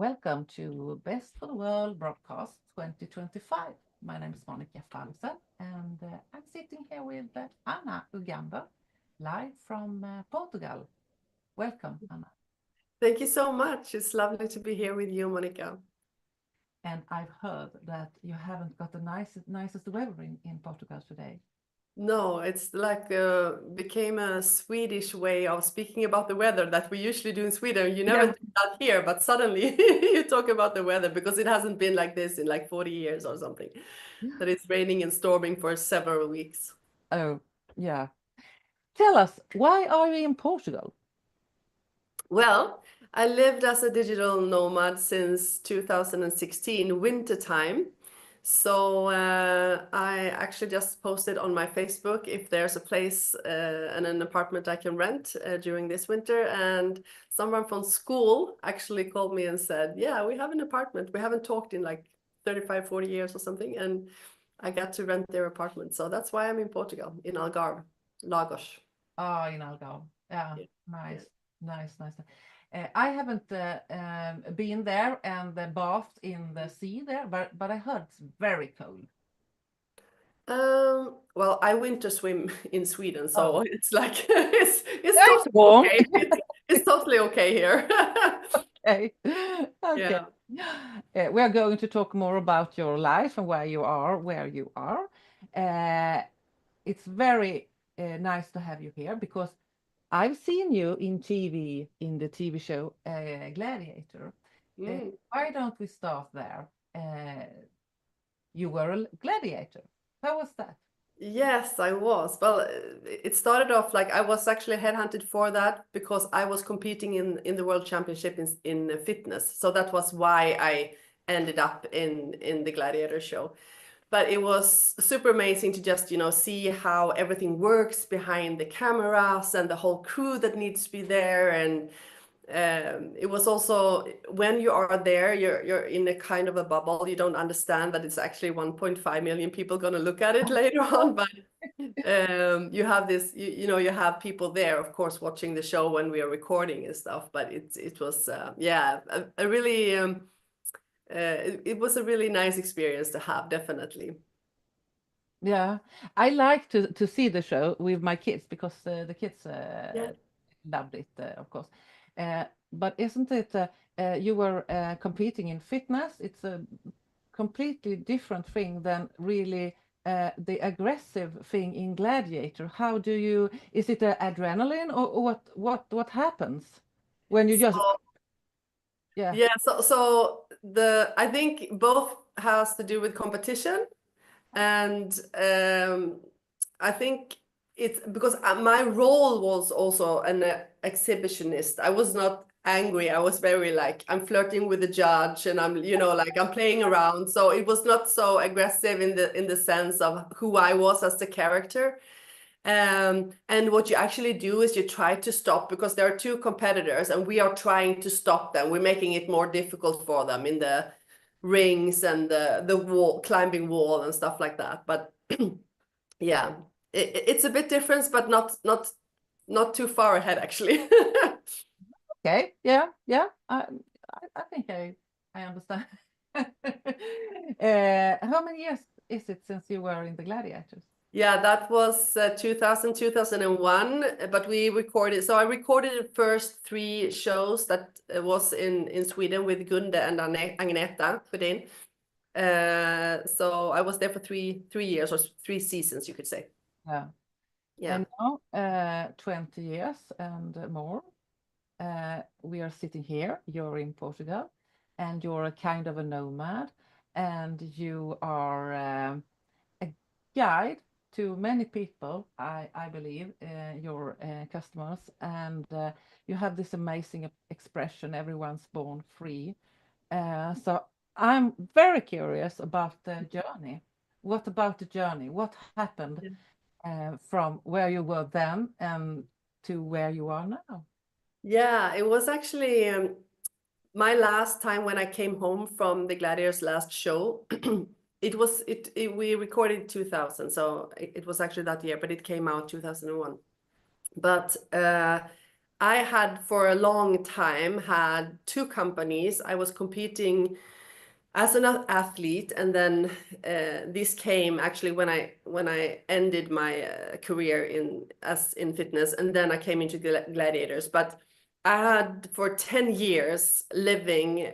Welcome to Best for the World Broadcast 2025. My name is Monica Falsen, and I'm sitting here with Anna Uganda, live from Portugal. Welcome, Anna. Thank you so much. It's lovely to be here with you, Monica. And I've heard that you haven't got the nicest weather in Portugal today. No, it's like became a Swedish way of speaking about the weather that we usually do in Sweden. You never Yeah. do that here, but suddenly you talk about the weather because it hasn't been like this in like 40 years or something. That it's raining and storming for several weeks. Oh, yeah. Tell us, why are you in Portugal? Well, I lived as a digital nomad since 2016, winter time. So I actually just posted on my Facebook if there's a place and an apartment I can rent during this winter. And someone from school actually called me and said, yeah, we have an apartment. We haven't talked in like 35, 40 years or something. And I got to rent their apartment. So that's why I'm in Portugal, in Algarve, Lagos. Oh, in Algarve. Yeah, Yeah. nice, nice, nice. I haven't been there and bathed in the sea there, but I heard it's very cold. Well, I winter swim in Sweden, Oh, so it's like it's it's totally warm. okay. It's totally okay here. Okay. Okay. Yeah. We are going to talk more about your life and where you are. It's very nice to have you here because I've seen you in TV, in the TV show Gladiator. Mm. Why don't we start there? You were a gladiator. How was that? Yes, I was. Well, it started off like I was actually headhunted for that because I was competing in the World Championship in fitness. So that was why I ended up in the Gladiator show. But it was super amazing to just see how everything works behind the cameras and the whole crew that needs to be there. And it was also when you are there, you're in a kind of a bubble. You don't understand that it's actually 1.5 million people going to look at it later on. But you have this, you have people there, of course, watching the show when we are recording and stuff. But it was a really it was a really nice experience to have, definitely. Yeah, I like to see the show with my kids because the kids Yeah. loved it, of course. But isn't it you were competing in fitness? It's a completely different thing than really the aggressive thing in Gladiator. How do you? Is it adrenaline or what happens when you So just yeah? yeah, so the I think both has to do with competition, and I think it's because my role was also an exhibitionist. I was not angry. I was very like I'm flirting with the judge, and I'm like I'm playing around. So it was not so aggressive in the sense of who I was as the character. And what you actually do is you try to stop because there are two competitors and we are trying to stop them. We're making it more difficult for them in the rings and the wall, climbing wall and stuff like that. But yeah, it's a bit different, but not too far ahead actually. Okay, yeah, yeah. I think I understand. How many years is it since you were in the Gladiators? Yeah, that was 2000, 2001, but we recorded, so I recorded the first three shows that was in Sweden with Gunde and Agneta Sjödin. So I was there for three years or three seasons, you could say. Yeah. Yeah. And now, 20 years and more, we are sitting here. You're in Portugal, and you're a kind of a nomad, and you are a guide to many people, I believe, your customers, and you have this amazing expression, everyone's born free. So I'm very curious about the journey. What about the journey? What happened from where you were then and to where you are now? Yeah, it was actually my last time when I came home from the Gladiators last show. We recorded 2000, so it was actually that year, but it came out 2001. But I had for a long time had 2 companies. I was competing as an athlete, and then this came actually when I ended my career in fitness, and then I came into gladiators. But I had for 10 years living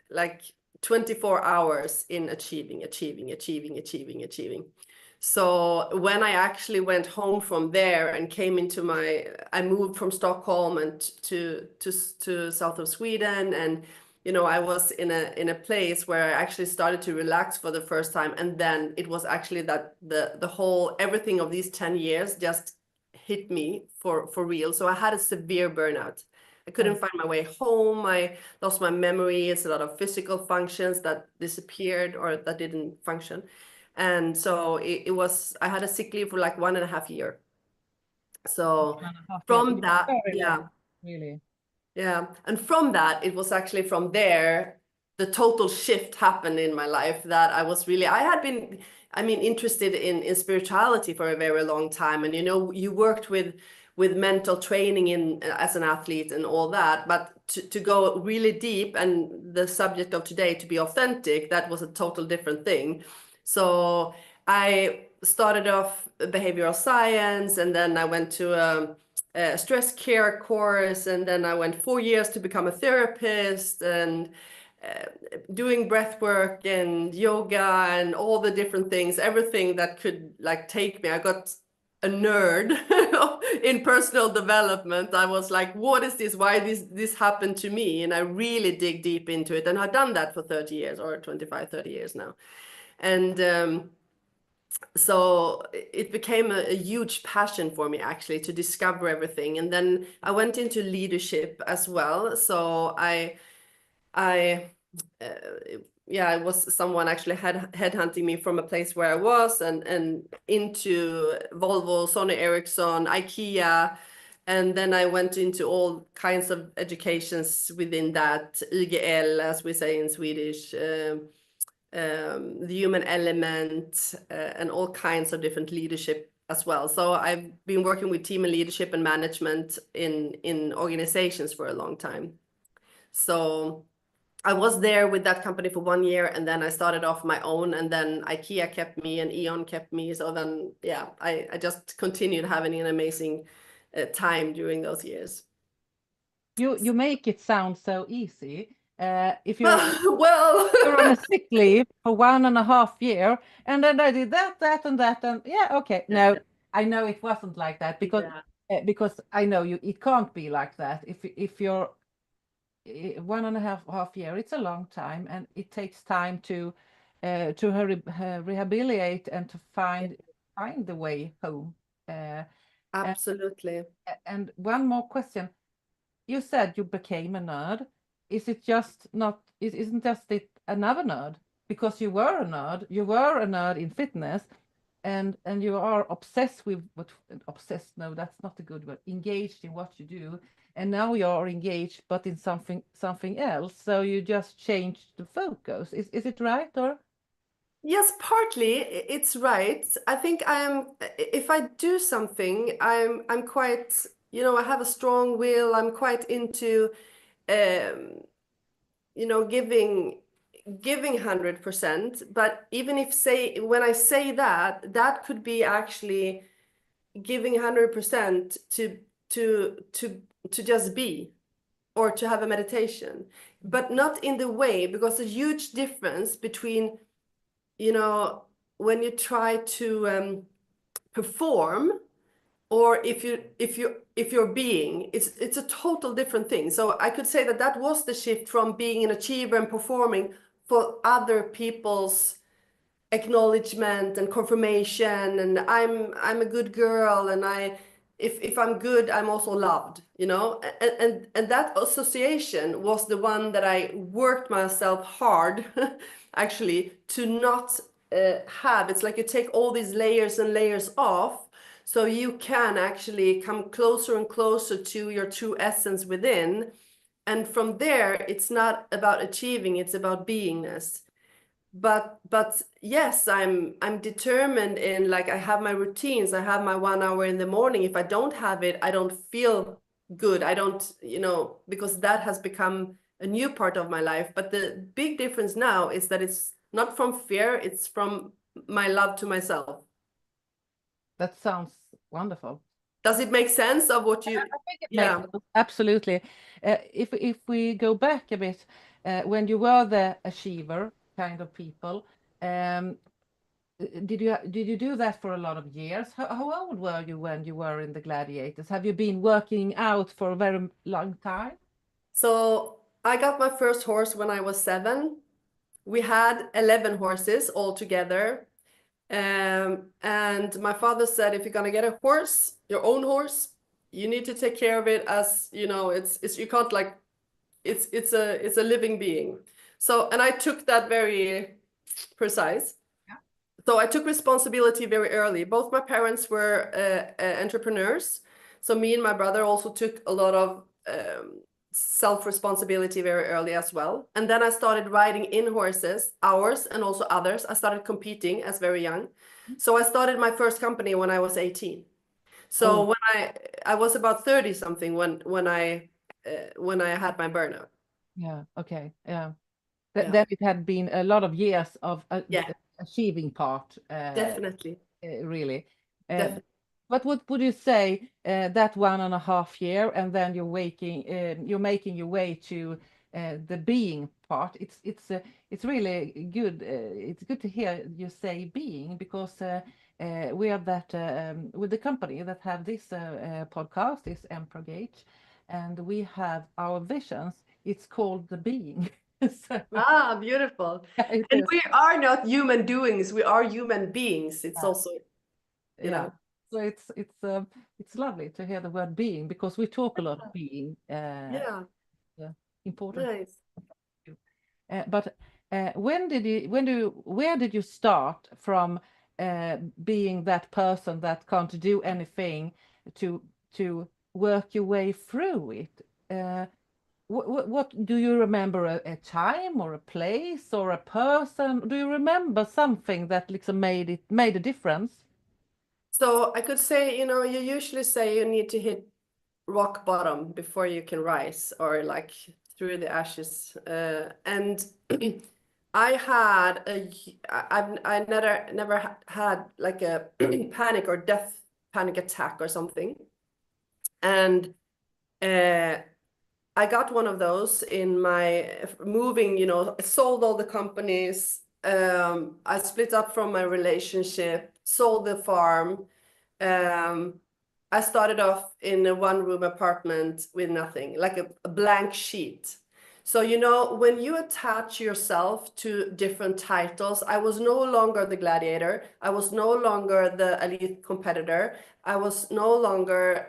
like 24 hours in achieving. So when I actually went home from there and came into I moved from Stockholm and to south of Sweden, and I was in a place where I actually started to relax for the first time, and then it was actually that the whole everything of these 10 years just hit me for real. So I had a severe burnout. I couldn't find my way home. I lost my memory. It's a lot of physical functions that disappeared or that didn't function. And so I had a sick leave for like 1.5 years. So 1.5 years. from It's that, very yeah. long, really. Yeah. And from that, it was actually from there, the total shift happened in my life that I had been, interested in spirituality for a very long time. And, you worked with mental training as an athlete and all that, but to go really deep and the subject of today, to be authentic, that was a total different thing. So I started off behavioral science, and then I went to a stress care course, and then I went 4 years to become a therapist, and doing breath work and yoga and all the different things, everything that could like take me. I got a nerd in personal development. I was like, what is this? Why this happened to me? And I really dig deep into it, and I've done that for 30 years or 25, 30 years now. And so it became a huge passion for me actually to discover everything. And then I went into leadership as well. So it was someone actually headhunting me from a place where I was and into Volvo, Sony Ericsson, IKEA. And then I went into all kinds of educations within that, IGL, as we say in Swedish, the human element, and all kinds of different leadership as well. So I've been working with team and leadership and management in organizations for a long time. So I was there with that company for 1 year, and then I started off my own, and then IKEA kept me and E.ON kept me. So then, yeah, I just continued having an amazing time during those years. You make it sound so easy. If you're well, you're on a sick leave for 1.5 years, and then I did that, and that, and yeah, okay. No, I know it wasn't like that because I know it can't be like that. If you're 1.5 years, it's a long time, and it takes time to rehabilitate and to find the way home. Absolutely. And one more question. You said you became a nerd. Isn't just it another nerd? Because you were a nerd. You were a nerd in fitness, and you are obsessed with obsessed. No, that's not a good word. Engaged in what you do, and now you are engaged, but in something else. So you just changed the focus. Is it right, or? Yes, partly it's right. I think if I do something, I'm quite, I have a strong will. I'm quite into, giving 100%. But even when I say that, that could be actually giving 100% to just be, or to have a meditation, but not in the way, because there's a huge difference between, when you try to perform, or if you're being, it's a total different thing. So I could say that was the shift from being an achiever and performing for other people's acknowledgement and confirmation, and I'm a good girl, and if I'm good, I'm also loved, and that association was the one that I worked myself hard actually to not have. It's like you take all these layers and layers off, so you can actually come closer and closer to your true essence within. And from there, it's not about achieving, it's about beingness. But yes, I'm determined in, like, I have my routines. I have my 1 hour in the morning. If I don't have it, I don't feel good. I don't, because that has become a new part of my life. But the big difference now is that it's not from fear, it's from my love to myself. That sounds wonderful. Does it make sense of what you? I think it Yeah. makes sense, absolutely. If we go back a bit, when you were the achiever kind of people, did you do that for a lot of years? How old were you when you were in the Gladiators? Have you been working out for a very long time? So I got my first horse when I was 7. We had 11 horses all together. And my father said, if you're gonna get a horse, your own horse, you need to take care of it as, it's you can't like, it's a living being. So, and I took that very precise. Yeah. So I took responsibility very early. Both my parents were entrepreneurs. So me and my brother also took a lot of self-responsibility very early as well. And then I started riding in horses, ours and also others. I started competing as very young. So I started my first company when I was 18. So when I was about 30 something when I had my burnout. Yeah. Okay. Yeah. Yeah. Then it had been a lot of years of Yeah, achieving part, definitely. really. Definitely. But what would you say that 1.5 year, and then you're making your way to the being part? It's really good. It's good to hear you say being, because we are that with the company that have this podcast, is Emprogate, and we have our visions. It's called the being. So Beautiful. it And is. we are not human doings, we are human beings. It's Yeah. also, Yeah. So it's lovely to hear the word being, because we talk a lot of being, yeah, important. nice. But where did you start from, being that person that can't do anything, to work your way through it? What do you remember, a time or a place or a person? Do you remember something that like made a difference? So I could say, you usually say you need to hit rock bottom before you can rise, or like through the ashes. And I had I never had like a panic or death panic attack or something. And I got one of those in my moving, I sold all the companies. I split up from my relationship, sold the farm. I started off in a 1-room apartment with nothing, like a blank sheet. So, when you attach yourself to different titles, I was no longer the gladiator. I was no longer the elite competitor. I was no longer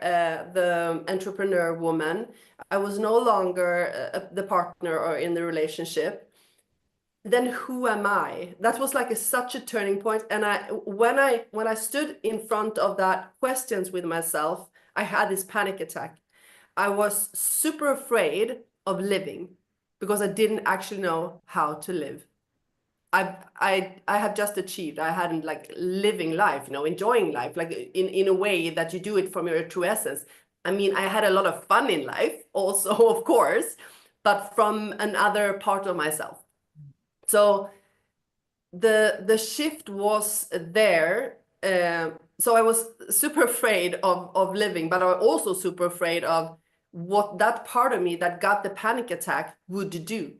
the entrepreneur woman. I was no longer the partner or in the relationship. Then who am I? That was like such a turning point. And when I stood in front of that questions with myself, I had this panic attack. I was super afraid of living because I didn't actually know how to live. I have just achieved. I hadn't like living life, enjoying life, like in a way that you do it from your true essence. I mean, I had a lot of fun in life also, of course, but from another part of myself. So the shift was there. So I was super afraid of living, but I was also super afraid of what that part of me that got the panic attack would do.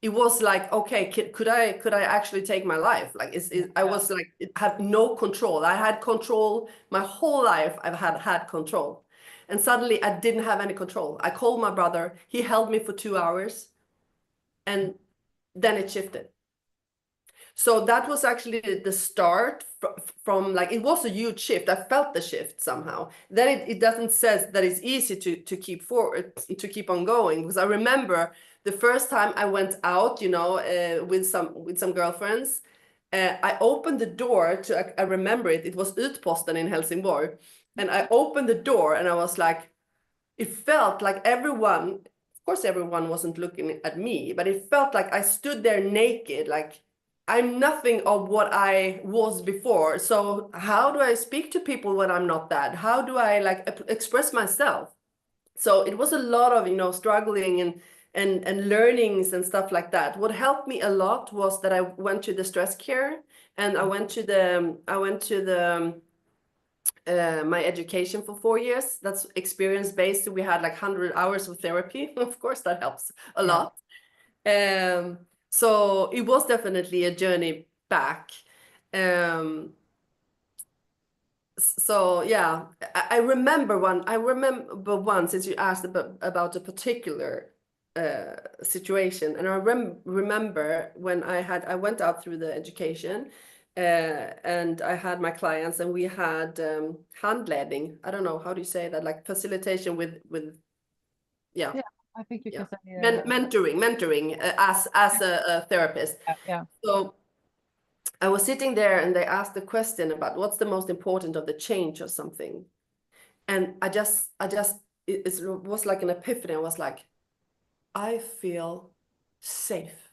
It was like, okay, could I actually take my life? Like, I was like, it had no control. I had control my whole life. I've had control, and suddenly I didn't have any control. I called my brother. He held me for 2 hours, and then it shifted. So that was actually the start from like, it was a huge shift. I felt the shift somehow. Then it doesn't say that it's easy to keep forward, to keep on going, because I remember the first time I went out, with some girlfriends. I opened the door I remember it was Utposten in Helsingborg. And I opened the door and I was like, it felt like everyone, of course, everyone wasn't looking at me, but it felt like I stood there naked, like I'm nothing of what I was before. So how do I speak to people when I'm not that? How do I like express myself? So it was a lot of, you know, struggling and learnings and stuff like that. What helped me a lot was that I went to the stress care, and I went to the my education for 4 years. That's experience based. We had like 100 hours of therapy. Of course, that helps a Yeah. lot. So it was definitely a journey back. So yeah, I remember one since you asked about a particular situation, and I remember when I went out through the education, and I had my clients, and we had handledning. I don't know, how do you say that, like facilitation with yeah. Yeah, I think you Yeah, can say mentoring as a therapist. yeah. So I was sitting there, and they asked the question about what's the most important of the change or something, and it was like an epiphany. I was like, I feel safe.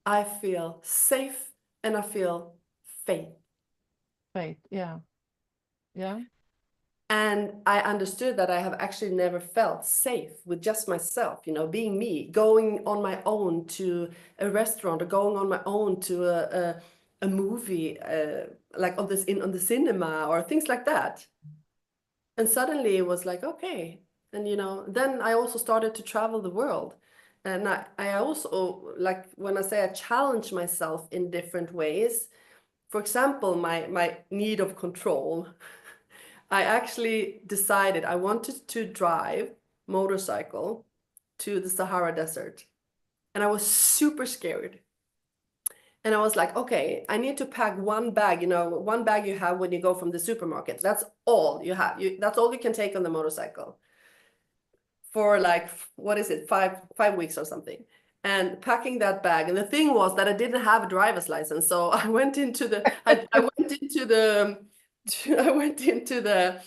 I feel safe, and I feel faith. Faith. Yeah. Yeah. And I understood that I have actually never felt safe with just myself, you know, being me, going on my own to a restaurant, or going on my own to a movie, like on the cinema or things like that. And suddenly it was like, okay. And, you know, then I also started to travel the world. And I also, like, when I say I challenge myself in different ways, for example, my need of control, I actually decided I wanted to drive motorcycle to the Sahara Desert. And I was super scared. And I was like, okay, I need to pack one bag, you know, one bag you have when you go from the supermarket. That's all you have. That's all you can take on the motorcycle for like, what is it, 5 weeks or something. And packing that bag. And the thing was that I didn't have a driver's license. So I went into the, I went into the, I went into the,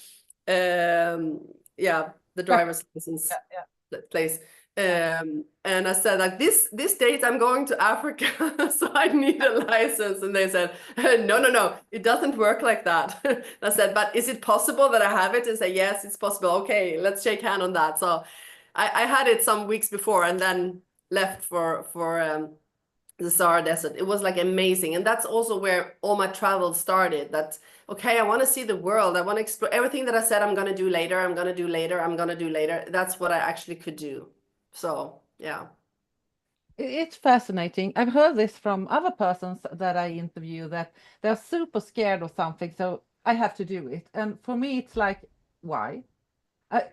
yeah, the driver's license Yeah. place. And I said, like, this date I'm going to Africa, so I need a license. And they said, no, it doesn't work like that. I said, but is it possible that I have it? And say, yes, it's possible. Okay, let's shake hand on that. So I had it some weeks before, and then left for the Sahara Desert. It was like amazing. And that's also where all my travel started. That, okay, I want to see the world. I want to explore everything that I said I'm going to do later. I'm going to do later. I'm going to do later. That's what I actually could do. So, yeah. It's fascinating. I've heard this from other persons that I interview, that they're super scared of something, so I have to do it. And for me, it's like, why? I,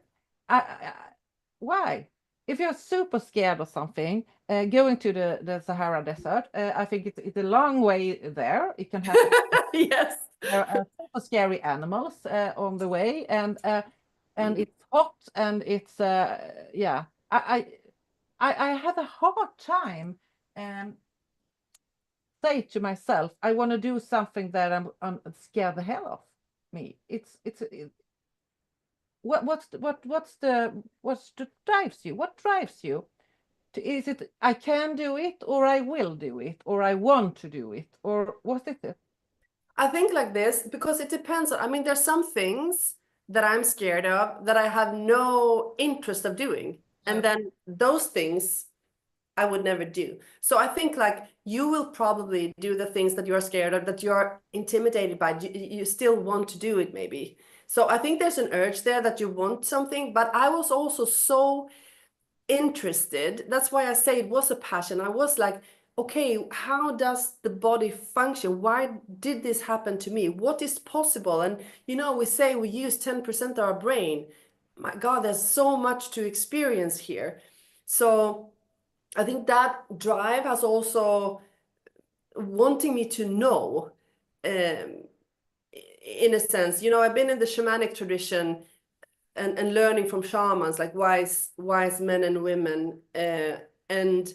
why? If you're super scared of something, going to the Sahara Desert, I think it's a long way there. It can happen. Yes. There are super scary animals on the way, and it's hot, and it's yeah. I have a hard time say to myself, I want to do something that I'm scared the hell of me. What's the drives you? What drives you? Is it I can do it, or I will do it, or I want to do it, or what is it? I think like this, because it depends on, I mean, there's some things that I'm scared of that I have no interest of doing. And then those things I would never do. So I think like you will probably do the things that you're scared of, that you're intimidated by. You still want to do it maybe. So I think there's an urge there that you want something, but I was also so interested. That's why I say it was a passion. I was like, okay, how does the body function? Why did this happen to me? What is possible? And, you know, we say we use 10% of our brain. My God, there's so much to experience here. So I think that drive has also wanting me to know, in a sense, you know, I've been in the shamanic tradition and learning from shamans, like wise men and women. And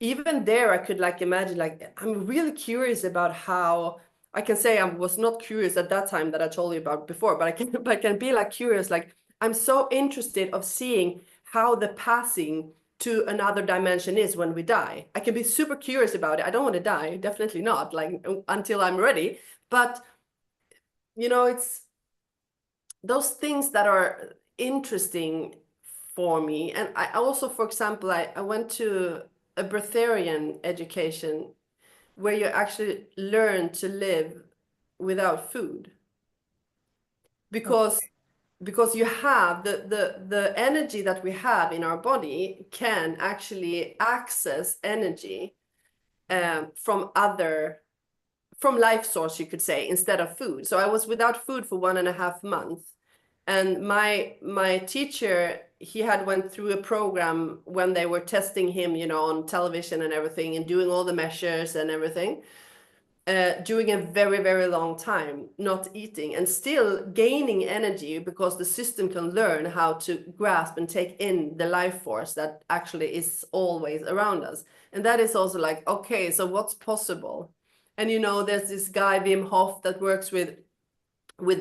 even there, I could like imagine, like, I'm really curious about how I can say I was not curious at that time that I told you about before, but I can be like curious, like I'm so interested of seeing how the passing to another dimension is when we die. I can be super curious about it. I don't want to die, definitely not, like until I'm ready. But you know, it's those things that are interesting for me. And I also, for example, I went to a breatharian education where you actually learn to live without food. Because you have the energy that we have in our body can actually access energy from life source, you could say, instead of food. So I was without food for 1.5 months. And my teacher, he had went through a program when they were testing him, you know, on television and everything, and doing all the measures and everything, during a very, very long time, not eating and still gaining energy, because the system can learn how to grasp and take in the life force that actually is always around us. And that is also like, okay, so what's possible? And, you know, there's this guy, Wim Hof, that works with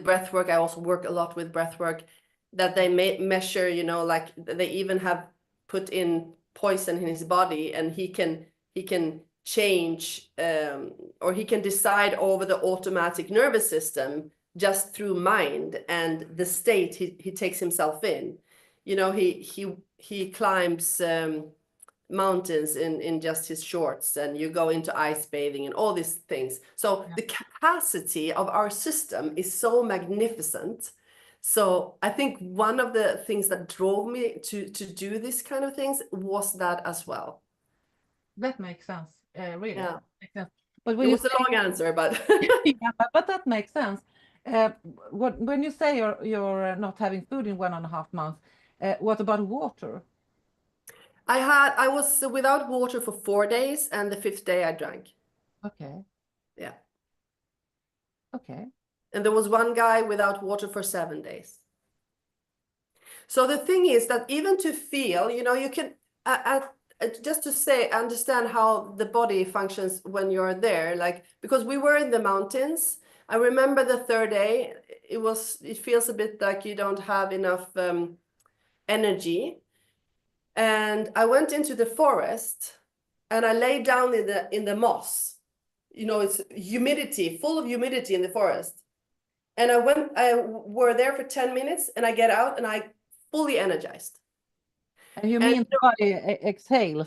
breath work. I also work a lot with breath work, that they measure, you know, like they even have put in poison in his body, and he can change or he can decide over the automatic nervous system just through mind and the state he takes himself in. You know, he climbs mountains in just his shorts, and you go into ice bathing and all these things. So the capacity of our system is so magnificent. So I think one of the things that drove me to do this kind of things was that as well. That makes sense. Really, Yeah. makes sense. But It when you was a long answer, but yeah, but that makes sense. When you say you're not having food in 1.5 months, what about water? I was without water for 4 days, and the 5th day I drank. Okay, Yeah. okay. And there was one guy without water for 7 days. So the thing is that even to feel, you know, you can, just to say, understand how the body functions when you're there, like, because we were in the mountains. I remember the 3rd day, it feels a bit like you don't have enough energy. And I went into the forest and I lay down in the moss. You know, it's humidity, full of humidity in the forest. And I were there for 10 minutes, and I get out and I fully energized. And you mean the body exhale?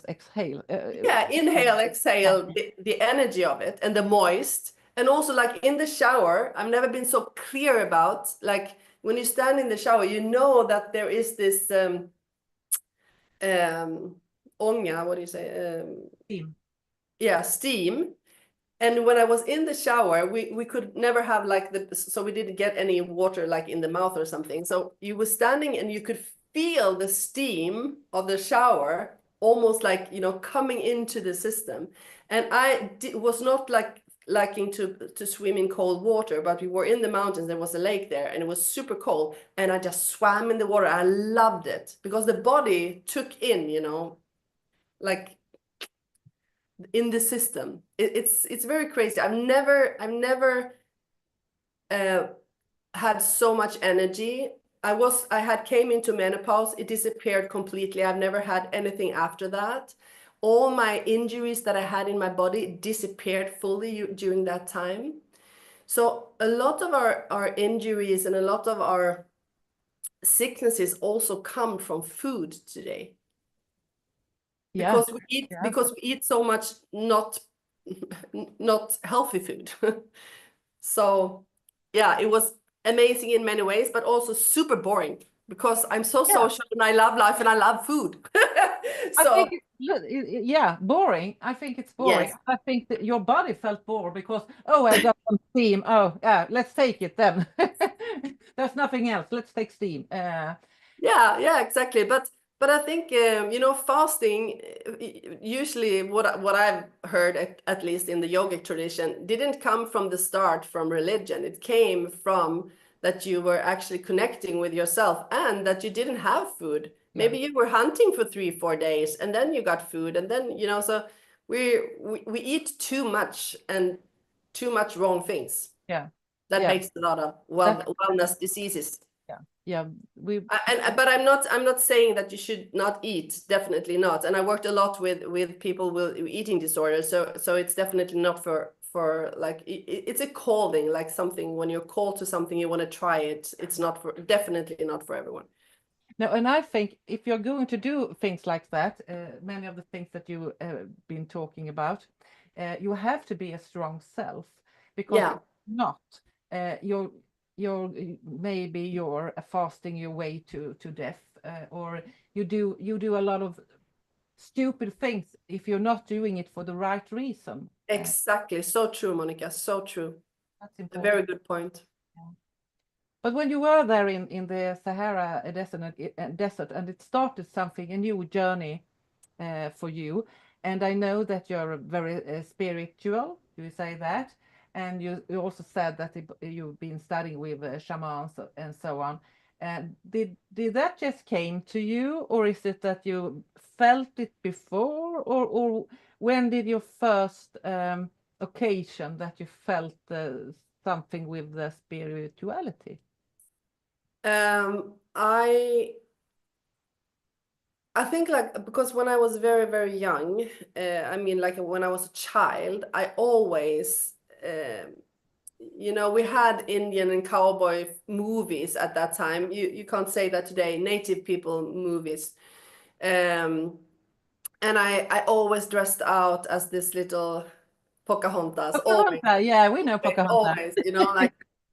Yeah, inhale, exhale, the energy of it and the moist. And also, like, in the shower, I've never been so clear about, like, when you stand in the shower, you know that there is this ånga, what do you say? Steam. Yeah, steam. And when I was in the shower, we could never have like so we didn't get any water like in the mouth or something. So you were standing and you could feel the steam of the shower almost like, you know, coming into the system. And I was not like liking to swim in cold water, but we were in the mountains. There was a lake there and it was super cold. And I just swam in the water. I loved it because the body took in, you know, like in the system. It's very crazy. I've never had so much energy. I had came into menopause. It disappeared completely. I've never had anything after that. All my injuries that I had in my body disappeared fully during that time. So a lot of our injuries and a lot of our sicknesses also come from food today. Yeah. Because we eat so much not healthy food. So yeah, it was amazing in many ways, but also super boring because I'm so social and I love life and I love food. So I think yeah, boring. I think it's boring. yes. I think that your body felt bored because, oh, I got some steam. Oh, yeah, let's take it then. There's nothing else. Let's take steam. Yeah, exactly. But I think you know, fasting, usually what I've heard, at least in the yogic tradition, didn't come from the start from religion. It came from that you were actually connecting with yourself and that you didn't have food. Maybe you were hunting for 3-4 days and then you got food, and then, you know, so we eat too much and too much wrong things. Yeah. That Yeah. makes a lot of wellness diseases. Yeah. But I'm not saying that you should not eat, definitely not. And I worked a lot with people with eating disorders, so it's definitely not for like it's a calling, like something when you're called to something you want to try it. It's not for, definitely not for everyone. No, and I think if you're going to do things like that, many of the things that you been talking about, you have to be a strong self, because Yeah, if not, you're maybe you're fasting your way to death, or you do a lot of stupid things if you're not doing it for the right reason. exactly. So true, Monica. So true. That's A important. very good point. But when you were there in the Sahara desert, and it started something, a new journey for you, and I know that you're very spiritual, you say that, and you also said that you've been studying with shamans and so on. Did that just came to you, or is it that you felt it before, or when did your first occasion that you felt something with the spirituality? Um, I I think like because when I was very, very young, I mean like when I was a child, I always we had Indian and cowboy movies at that time. You can't say that today, native people movies. Um, and I always dressed out as this little Pocahontas, always, Pocahontas, yeah, we know Pocahontas. always, like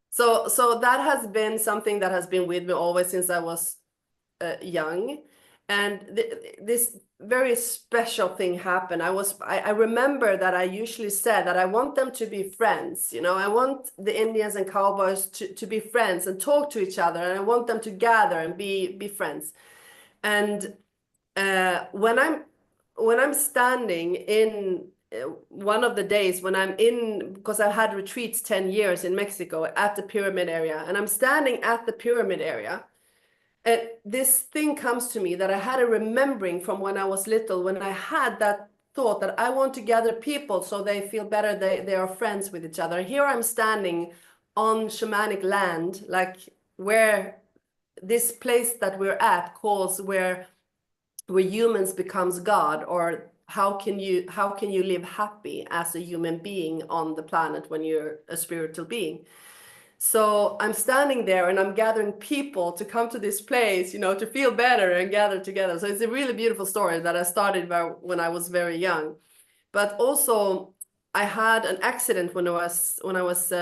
so that has been something that has been with me always since I was young. And this very special thing happened. I remember that I usually said that I want them to be friends. I want the Indians and cowboys to be friends and talk to each other, and I want them to gather and be friends. And when I'm standing in one of the days when I'm in, because I had retreats 10 years in Mexico at the pyramid area, and I'm standing at the pyramid area, and this thing comes to me that I had a remembering from when I was little, when I had that thought that I want to gather people so they feel better, they are friends with each other. Here I'm standing on shamanic land, like where this place that we're at calls where humans becomes God, or how can you live happy as a human being on the planet when you're a spiritual being. So I'm standing there and I'm gathering people to come to this place, to feel better and gather together. So it's a really beautiful story that I started when I was very young. But also I had an accident when I was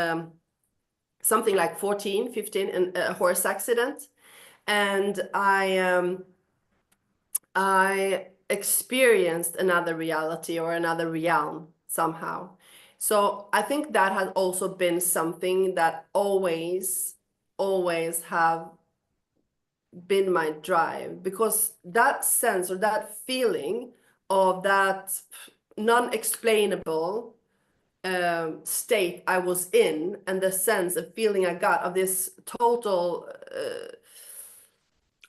something like 14, 15, and a horse accident. And I experienced another reality or another realm somehow. So I think that has also been something that always have been my drive, because that sense or that feeling of that non-explainable state I was in, and the sense of feeling I got of this total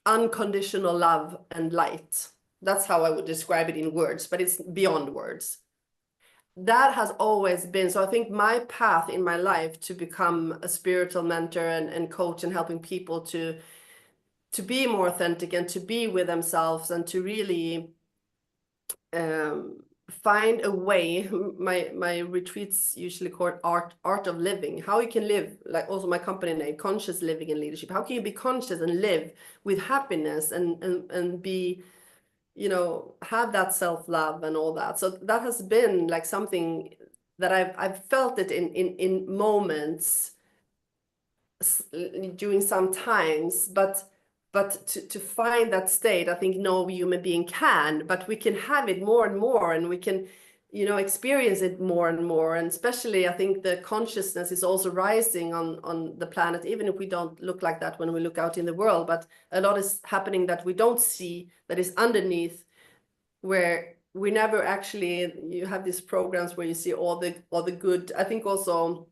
unconditional love and light. That's how I would describe it in words, but it's beyond words. That has always been. So I think my path in my life to become a spiritual mentor and coach and helping people to be more authentic and to be with themselves and to really find a way. My retreats usually called art of living, how you can live, like also my company name, conscious living and leadership. How can you be conscious and live with happiness and be, have that self-love and all that. So that has been like something that I've felt it in moments during some times, but to find that state, I think no human being can, but we can have it more and more, and we can, experience it more and more. And especially I think the consciousness is also rising on the planet, even if we don't look like that when we look out in the world. But a lot is happening that we don't see, that is underneath, where we never actually, you have these programs where you see all the good. I think also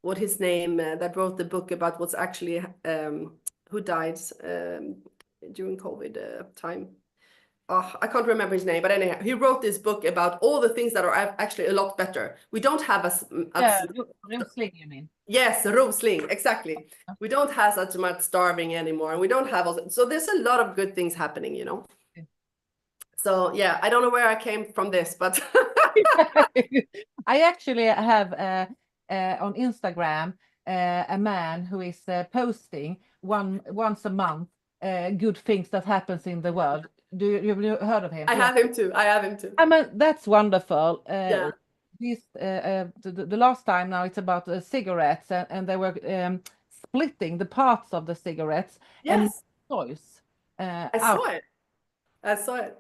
what his name that wrote the book about what's actually who died during COVID time. Oh, I can't remember his name, but anyhow, he wrote this book about all the things that are actually a lot better. We don't have Yeah, Rosling, you mean? yes, Rosling, exactly. We don't have such much starving anymore. We don't have so there's a lot of good things happening, So yeah, I don't know where I came from this, but I actually have on Instagram a man who is posting once a month good things that happens in the world. Have you heard of him? I Yeah. have him too. I have him too. I mean, that's wonderful. Yeah. The last time now it's about cigarettes, and they were splitting the parts of the cigarettes and Yes, choice I out. saw it. I saw it.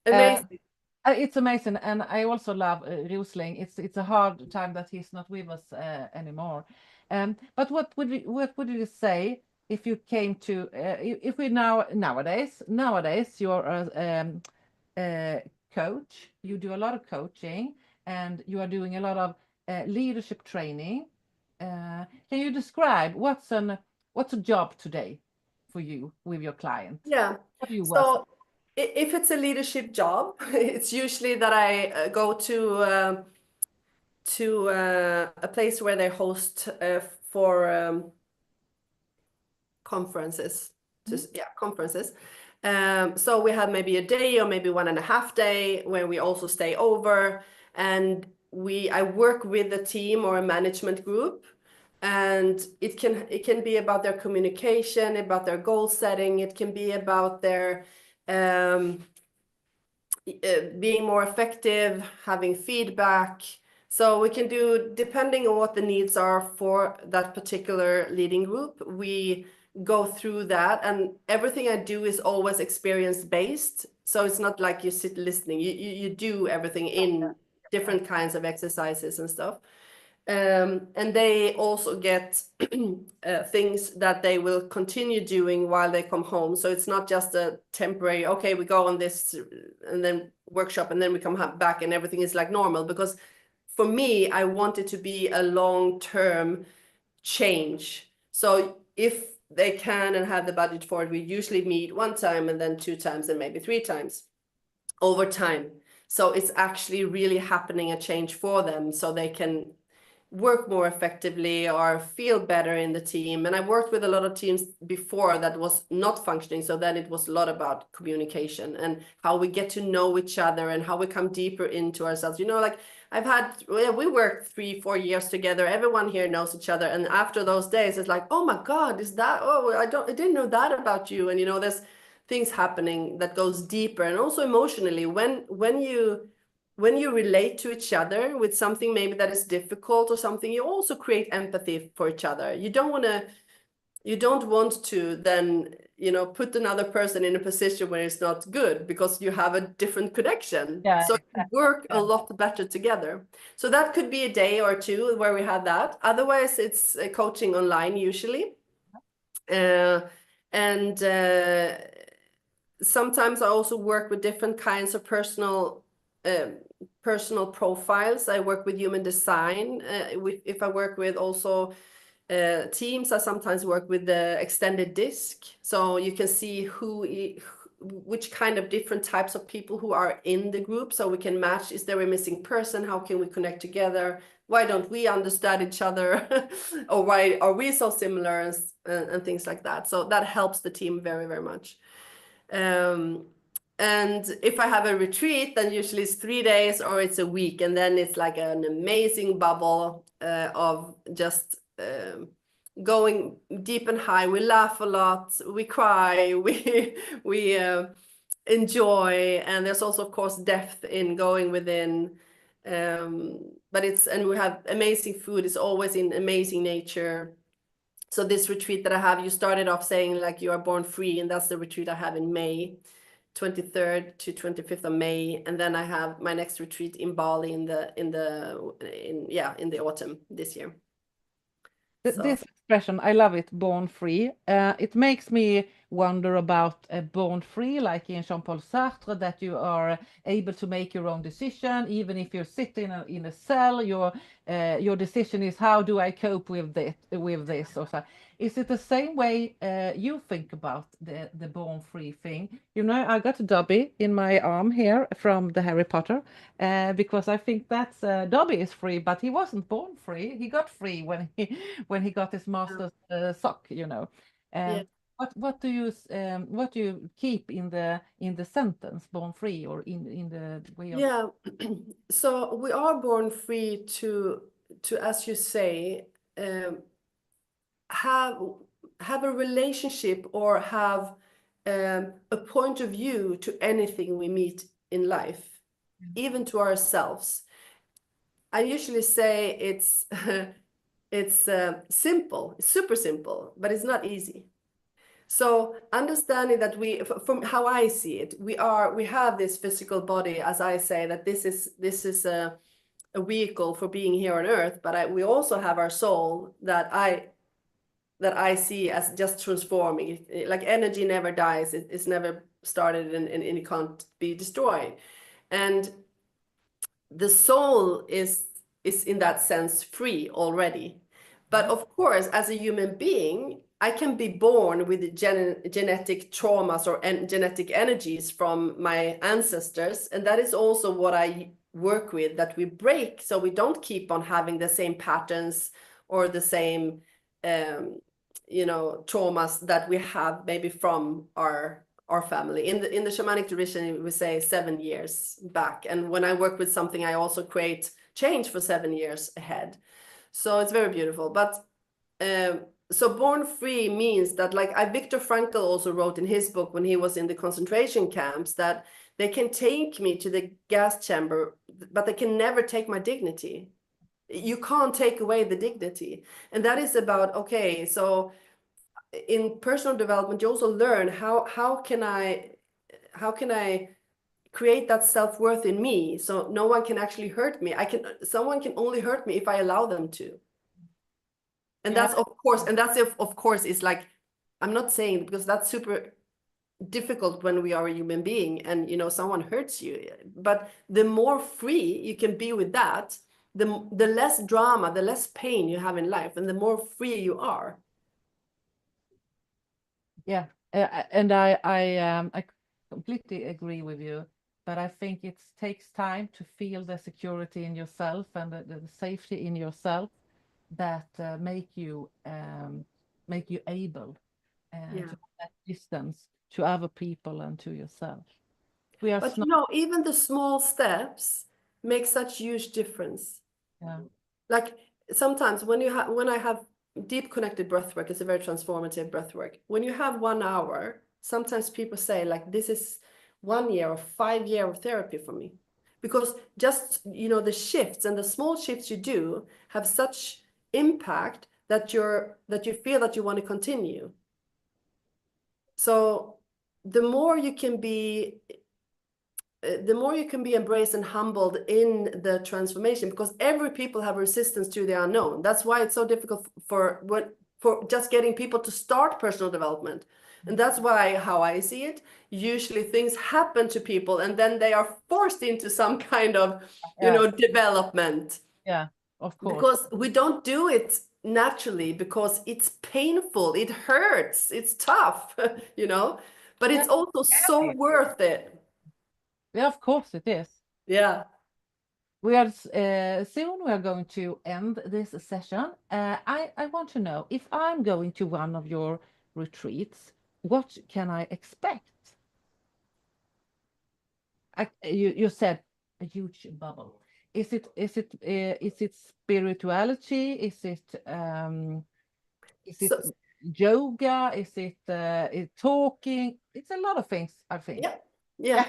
Amazing. It's amazing, and I also love Rosling. It's a hard time that he's not with us anymore. But what would you say if you came to if we nowadays you're a coach, you do a lot of coaching, and you are doing a lot of leadership training. Can you describe what's a job today for you with your client? Yeah. What do you work? So if it's a leadership job, it's usually that I go to a place where they host for conferences. Conferences. So we have maybe a day or maybe 1.5 days where we also stay over, and I work with a team or a management group, and it can be about their communication, about their goal setting. It can be about their being more effective, having feedback. So we can do, depending on what the needs are for that particular leading group, we go through that, and everything I do is always experience based. So it's not like you sit listening, you do everything in different kinds of exercises and stuff. And they also get things that they will continue doing while they come home. So it's not just a temporary, okay, we go on this and then workshop and then we come back and everything is like normal. Because for me, I want it to be a long-term change. So if they can and have the budget for it, we usually meet 1 time and then 2 times and maybe 3 times over time. So it's actually really happening a change for them, so they can work more effectively or feel better in the team. And I worked with a lot of teams before that was not functioning. So then it was a lot about communication and how we get to know each other and how we come deeper into ourselves. You know, like we worked 3-4 years together. Everyone here knows each other. And after those days, it's like, oh my God, I didn't know that about you. And, you know, there's things happening that goes deeper, and also emotionally when you relate to each other with something maybe that is difficult or something, you also create empathy for each other. You don't want to then, you know, put another person in a position where it's not good because you have a different connection. Yeah, so exactly. you work a lot better together. So that could be a day or 2 where we have that. Otherwise, it's coaching online usually. Sometimes I also work with different kinds of personal profiles. I work with human design. If I work with also teams, I sometimes work with the extended disc. So you can see which kind of different types of people who are in the group, so we can match. Is there a missing person? How can we connect together? Why don't we understand each other? Or why are we so similar, and things like that. So that helps the team very, very much. And if I have a retreat, then usually it's 3 days or it's a week, and then it's like an amazing bubble of just going deep and high. We laugh a lot, we cry, we enjoy, and there's also, of course, depth in going within. And we have amazing food. It's always in amazing nature. So this retreat that I have, you started off saying like you are born free, and that's the retreat I have in May, 23rd to 25th of May, and then I have my next retreat in Bali in the autumn this year. This expression, I love it, born free. It makes me wonder about born free, like in Jean-Paul Sartre, that you are able to make your own decision, even if you're sitting in a cell. Your decision is, how do I cope with this or so. Is it the same way you think about the born free thing? You know, I got a Dobby in my arm here from the Harry Potter, because I think that's Dobby is free, but he wasn't born free. He got free when he got his master's sock, you know. Yeah. What do you keep in the sentence born free, or in the way of? Yeah. So we are born free to as you say, have a relationship or have a point of view to anything we meet in life, even to ourselves. I usually say it's it's simple, it's super simple, but it's not easy. So understanding that from how I see it, we have this physical body, as I say, that this is a vehicle for being here on earth, but we also have our soul that I see as just transforming. Like energy never dies, it's never started and it can't be destroyed. And the soul is in that sense free already. But of course, as a human being, I can be born with genetic traumas or genetic energies from my ancestors. And that is also what I work with, that we break, so we don't keep on having the same patterns or the same traumas that we have maybe from our family. In the shamanic tradition, we say 7 years back. And when I work with something, I also create change for 7 years ahead. So it's very beautiful. But so born free means that, like Viktor Frankl also wrote in his book when he was in the concentration camps, that they can take me to the gas chamber, but they can never take my dignity. You can't take away the dignity. And that is about, okay, so in personal development, you also learn how can I create that self-worth in me, so no one can actually hurt me. Someone can only hurt me if I allow them to. And that's of course is like, I'm not saying, because that's super difficult when we are a human being and someone hurts you, but the more free you can be with that, the less drama, the less pain you have in life, and the more free you are. Yeah, and I completely agree with you, but I think it takes time to feel the security in yourself and the safety in yourself that make you able to have that distance to other people and to yourself. But even the small steps make such huge difference. Yeah. Like sometimes when I have deep connected breath work, it's a very transformative breath work. When you have 1 hour, sometimes people say like, this is 1 year or 5 year of therapy for me, because just the shifts and the small shifts you do have such impact that you feel that you want to continue. So the more you can be embraced and humbled in the transformation, because every people have resistance to the unknown. That's why it's so difficult for just getting people to start personal development. And that's why, how I see it, usually things happen to people and then they are forced into some kind of development. Yeah, of course. Because we don't do it naturally, because it's painful, it hurts, it's tough, but it's also so worth it. Yeah, of course it is. Yeah. We are soon we are going to end this session. I want to know, if I'm going to one of your retreats, what can I expect? You said a huge bubble. Is it spirituality? Is it yoga? Is it talking? It's a lot of things, I think. Yeah,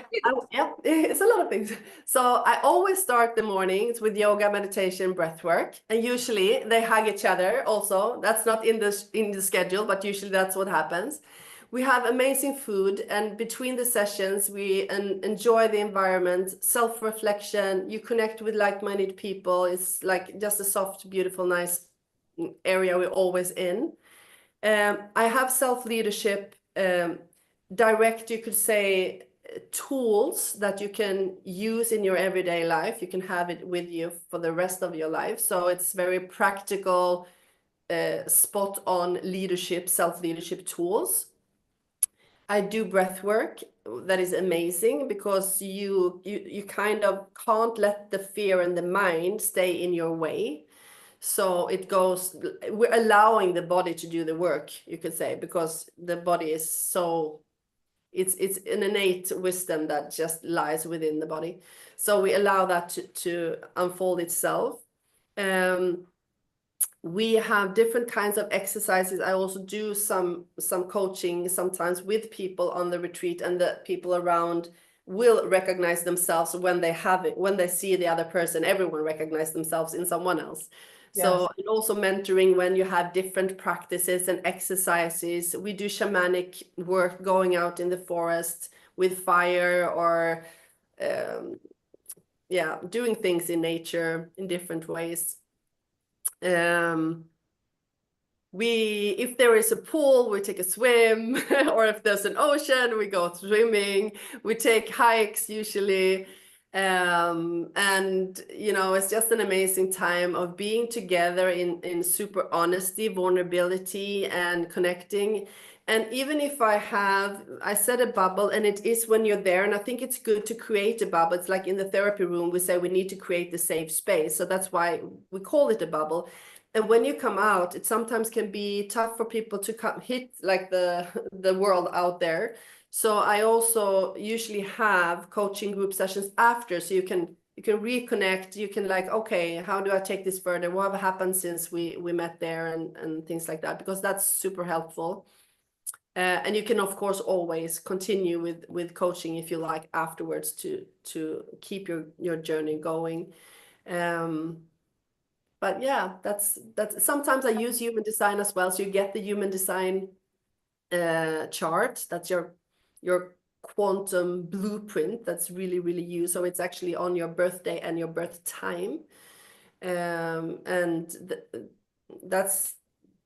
it's a lot of things. So I always start the mornings with yoga, meditation, breath work, and usually they hug each other also. That's not in the schedule, but usually that's what happens. We have amazing food, and between the sessions we enjoy the environment, self-reflection. You connect with like-minded people. It's like just a soft, beautiful, nice area we're always in. I have self-leadership, direct, you could say, tools that you can use in your everyday life. You can have it with you for the rest of your life. So it's very practical, spot on leadership, self-leadership tools. I do breath work that is amazing, because you kind of can't let the fear and the mind stay in your way. So we're allowing the body to do the work, you could say, because the body is so, it's an innate wisdom that just lies within the body. So we allow that to unfold itself. we have different kinds of exercises. I also do some coaching sometimes with people on the retreat, and the people around will recognize themselves when they have it, when they see the other person. Everyone recognize themselves in someone else. So, and also mentoring when you have different practices and exercises. We do shamanic work, going out in the forest with fire, or doing things in nature in different ways. If there is a pool, we take a swim, or if there's an ocean, we go swimming. We take hikes usually. And it's just an amazing time of being together in super honesty, vulnerability, and connecting. And even if I set a bubble, and it is when you're there, and I think it's good to create a bubble. It's like in the therapy room, we say we need to create the safe space. So that's why we call it a bubble. And when you come out, it sometimes can be tough for people to hit like the world out there. So I also usually have coaching group sessions after, so you can reconnect. You can like, okay, how do I take this further? What happened since we met there, and things like that, because that's super helpful. And you can of course always continue with coaching if you like afterwards to keep your journey going. But yeah, that's sometimes I use human design as well. So you get the human design chart. That's your quantum blueprint. That's really, really you. So it's actually on your birthday and your birth time. And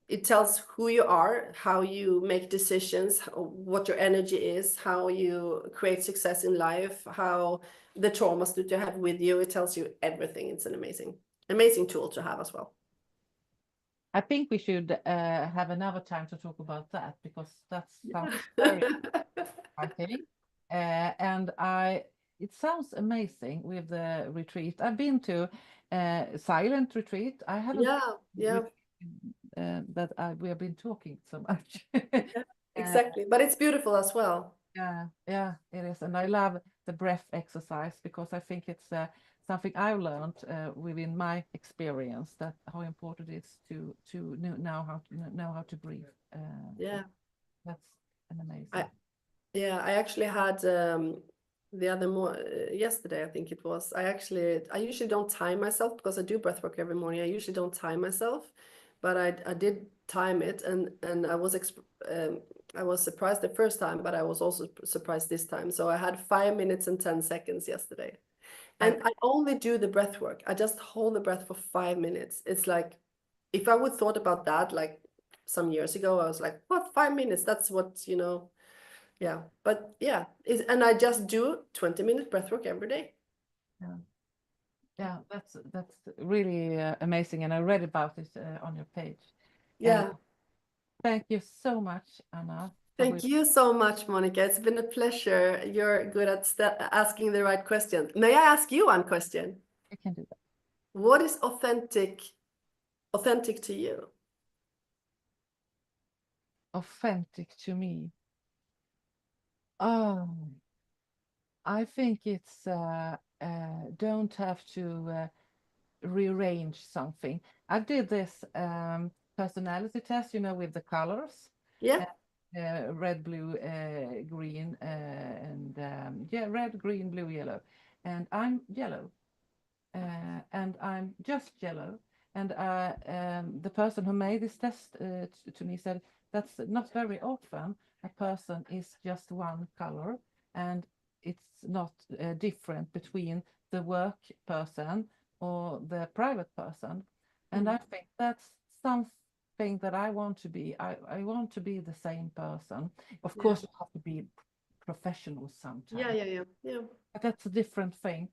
it tells who you are, how you make decisions, what your energy is, how you create success in life, how the traumas that you have with you. It tells you everything. It's an amazing tool to have as well. I think we should have another time to talk about that, because that sounds very exciting. And it sounds amazing with the retreat. I've been to silent retreat. I haven't. Yeah. We have been talking so much. Exactly, but it's beautiful as well. Yeah, it is, and I love the breath exercise, because I think it's something I've learned within my experience, that how important it is to know how to breathe. That's an amazing. I actually had yesterday, I think it was. I usually don't time myself, because I do breath work every morning. I usually don't time myself, but I did time it, and I was surprised the first time, but I was also surprised this time. So I had 5 minutes and 10 seconds yesterday. And I only do the breath work. I just hold the breath for 5 minutes. It's like, if I would thought about that like some years ago, I was like, what, 5 minutes? That's what, yeah. But yeah, and I just do 20-minute breath work every day. Yeah, that's really amazing. And I read about it on your page. Yeah. Thank you so much, Anna. Thank you so much, Monica. It's been a pleasure. You're good at asking the right questions. May I ask you one question? You can do that. What is authentic to you? Authentic to me. Oh, I think it's don't have to rearrange something. I did this personality test, with the colors. Yeah. Red, blue, green, and red, green, blue, yellow. And I'm yellow. And I'm just yellow. And the person who made this test to me said that's not very often a person is just one color, and it's not different between the work person or the private person. And I think that's something that I want to be. I want to be the same person. Of course, you have to be professional sometimes. Yeah. But that's a different thing.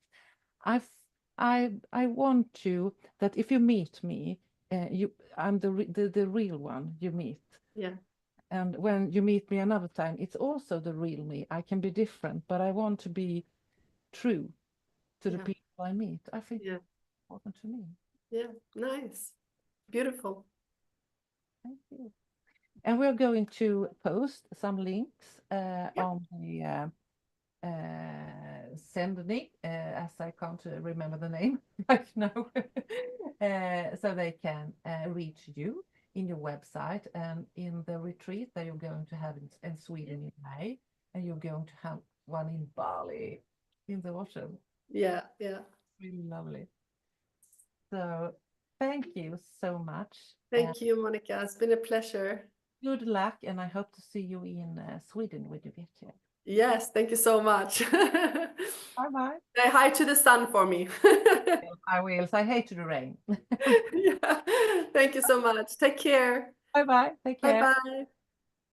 I want to that if you meet me, I'm the real one you meet. Yeah. And when you meet me another time, it's also the real me. I can be different, but I want to be true to the people I meet. I think it's important to me. Yeah, nice. Beautiful. Thank you. And we're going to post some links on the Sendny, as I can't remember the name right now. so they can reach you in your website and in the retreat that you're going to have in Sweden in May, and you're going to have one in Bali in the autumn. Yeah. Really lovely. So thank you so much. Thank you, Monica. It's been a pleasure. Good luck, and I hope to see you in Sweden when you get here. Yes, thank you so much. Bye-bye. Say hi to the sun for me. I will. Say hey to the rain. Yeah. Thank you so much. Take care. Bye-bye. Take care. Bye-bye.